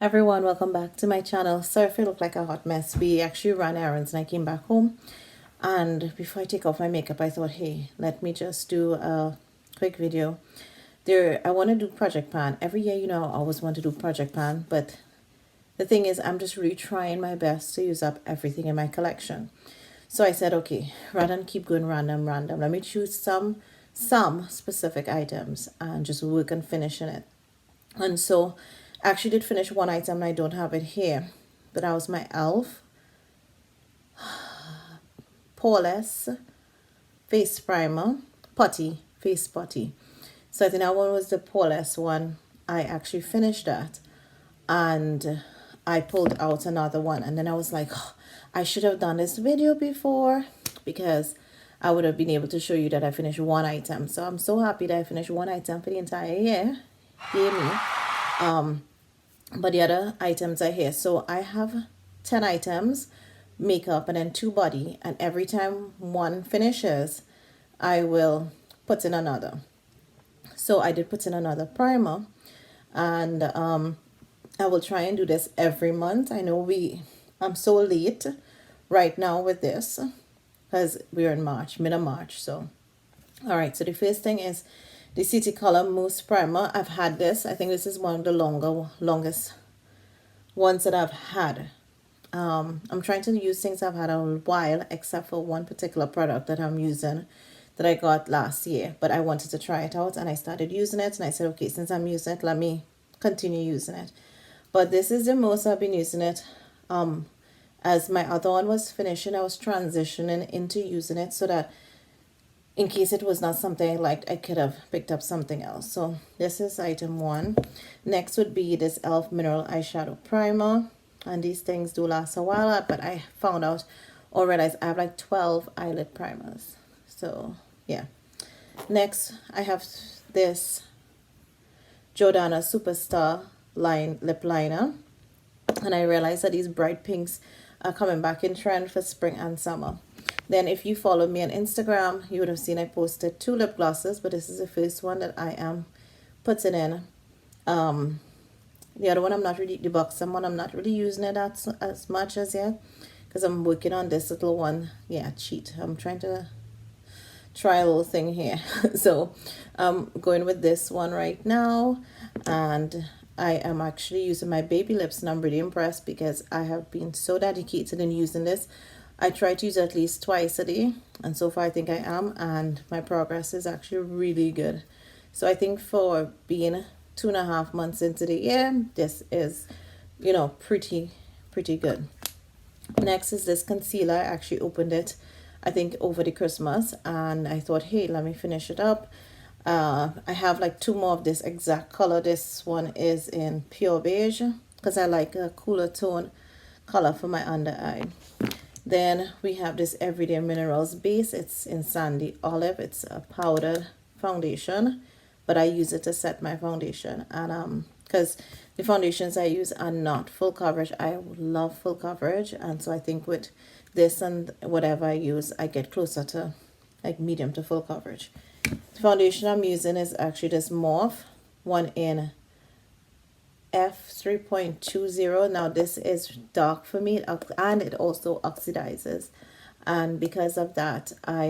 Everyone, welcome back to my channel. Sorry if I look like a hot mess. We actually ran errands and I came back home, and before I take off my makeup I thought, hey, let me just do a quick video. I want to do project pan every year. I always want to do project pan, but the thing is I'm just really trying my best to use up everything in my collection. So I said, okay, rather than keep going random, let me choose some specific items and just work on finishing it. And so I actually did finish one item and I don't have it here, but that was my e.l.f. Poreless face primer, face putty. So I think that one was the poreless one. I actually finished that, and I pulled out another one, and then I was like, oh, I should have done this video before, because I would have been able to show you that I finished one item. So I'm so happy that I finished one item for the entire year. Yay me. But the other items are here. So I have 10 items, makeup, and then 2 body. And every time one finishes, I will put in another. So I did put in another primer. And I will try and do this every month. I know I'm so late right now with this, because we're in March, mid of March. So, all right. So the first thing is the City Color Mousse Primer. I've had this. I think this is one of the longest ones that I've had. I'm trying to use things I've had a while, except for one particular product that I'm using that I got last year. But I wanted to try it out, and I started using it. And I said, okay, since I'm using it, let me continue using it. But this is the most I've been using it. As my other one was finishing, I was transitioning into using it, so that in case it was not something I liked, I could have picked up something else. So this is item 1. Next would be this e.l.f. Mineral Eyeshadow Primer. And these things do last a while, but I found out or realized I have like 12 eyelid primers. So yeah. Next, I have this Jordana Superstar lip liner. And I realized that these bright pinks are coming back in trend for spring and summer. Then if you follow me on Instagram, you would have seen I posted 2 lip glosses, but this is the first one that I am putting in. The other one, the Buxom one, I'm not really using it as much as yet, because I'm working on this little one. Yeah, cheat. I'm trying to try a little thing here. So I'm going with this one right now, and I am actually using my baby lips, and I'm really impressed because I have been so dedicated in using this. I try to use it at least twice a day, and so far I think I am, and my progress is actually really good. So I think for being 2.5 months into the year, this is, pretty good. Next is this concealer. I actually opened it, I think, over the Christmas, and I thought, hey, let me finish it up. I have like 2 more of this exact color. This one is in pure beige, because I like a cooler tone color for my under eye. Then we have this Everyday Minerals base. It's in Sandy Olive. It's a powdered foundation, but I use it to set my foundation. And because the foundations I use are not full coverage. I love full coverage, and so I think with this and whatever I use, I get closer to like medium to full coverage. The foundation I'm using is actually this Morphe one in F3.20. Now this is dark for me, and it also oxidizes, and because of that I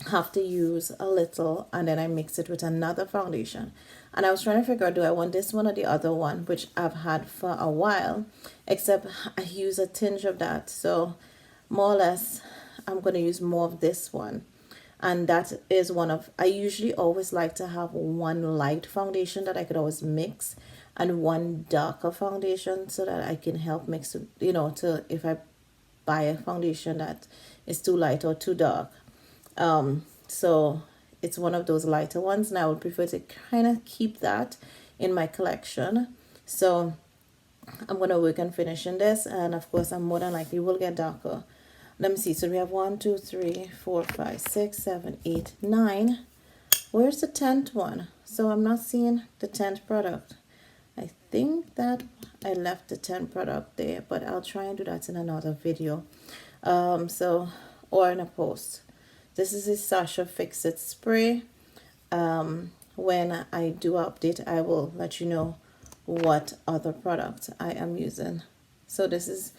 have to use a little, and then I mix it with another foundation. And I was trying to figure out, do I want this one or the other one, which I've had for a while, except I use a tinge of that. So more or less I'm going to use more of this one. And that is I usually always like to have one light foundation that I could always mix, and one darker foundation, so that I can help mix, if I buy a foundation that is too light or too dark. So it's one of those lighter ones, and I would prefer to kind of keep that in my collection. So I'm going to work on finishing this, and of course I'm more than likely will get darker. Let me see. So we have 1, 2, 3, 4, 5, 6, 7, 8, 9. Where's the 10th one? So I'm not seeing the 10th product. I think that I left the 10th product there, but I'll try and do that in another video. Or in a post. This is a Sasha Fix It spray. When I do update, I will let you know what other product I am using. So this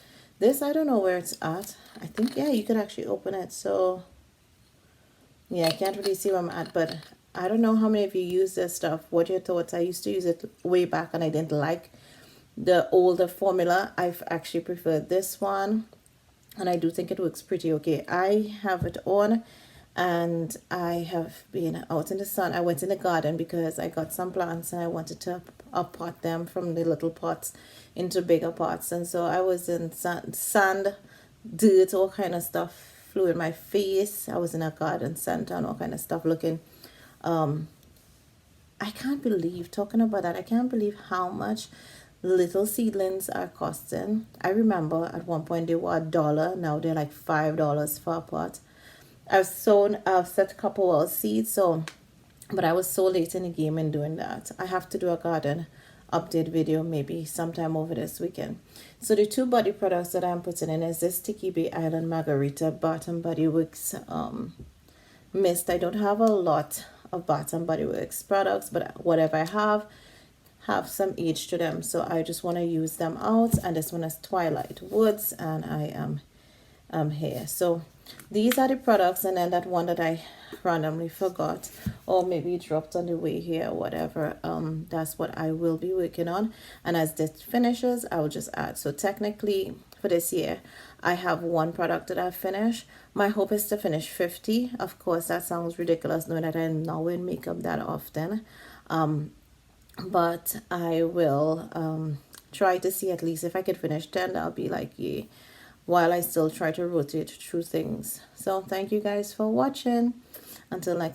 I don't know where it's at. I think, yeah, you could actually open it. So yeah, I can't really see where I'm at, but I don't know how many of you use this stuff. What are your thoughts? I used to use it way back and I didn't like the older formula. I've actually preferred this one, and I do think it works pretty okay. I have it on, and I have been out in the sun. I went in the garden because I got some plants and I wanted to pot them from the little pots into bigger pots. And so I was in sand, dirt, all kind of stuff flew in my face. I was in a garden center and all kind of stuff looking. I can't believe, talking about that, I can't believe how much little seedlings are costing. I remember at one point they were $1. Now they're like $5 for a pot. I've set a couple of seeds, so, but I was so late in the game in doing that. I have to do a garden update video maybe sometime over this weekend. So the two body products that I'm putting in is this Sticky Bay Island Margarita Bath and Body Works mist. I don't have a lot of Bath and Body Works products, but whatever I have some age to them, so I just want to use them out. And this one is Twilight Woods, and I am here. So these are the products, and then that one that I randomly forgot, or maybe it dropped on the way here or whatever, that's what I will be working on. And as this finishes, I will just add. So technically for this year I have one product that I've finished. My hope is to finish 50. Of course, that sounds ridiculous knowing that I'm not wearing makeup that often, but I will try to see at least if I could finish 10. I'll be like, yeah, while I still try to rotate through things. So thank you guys for watching. Until next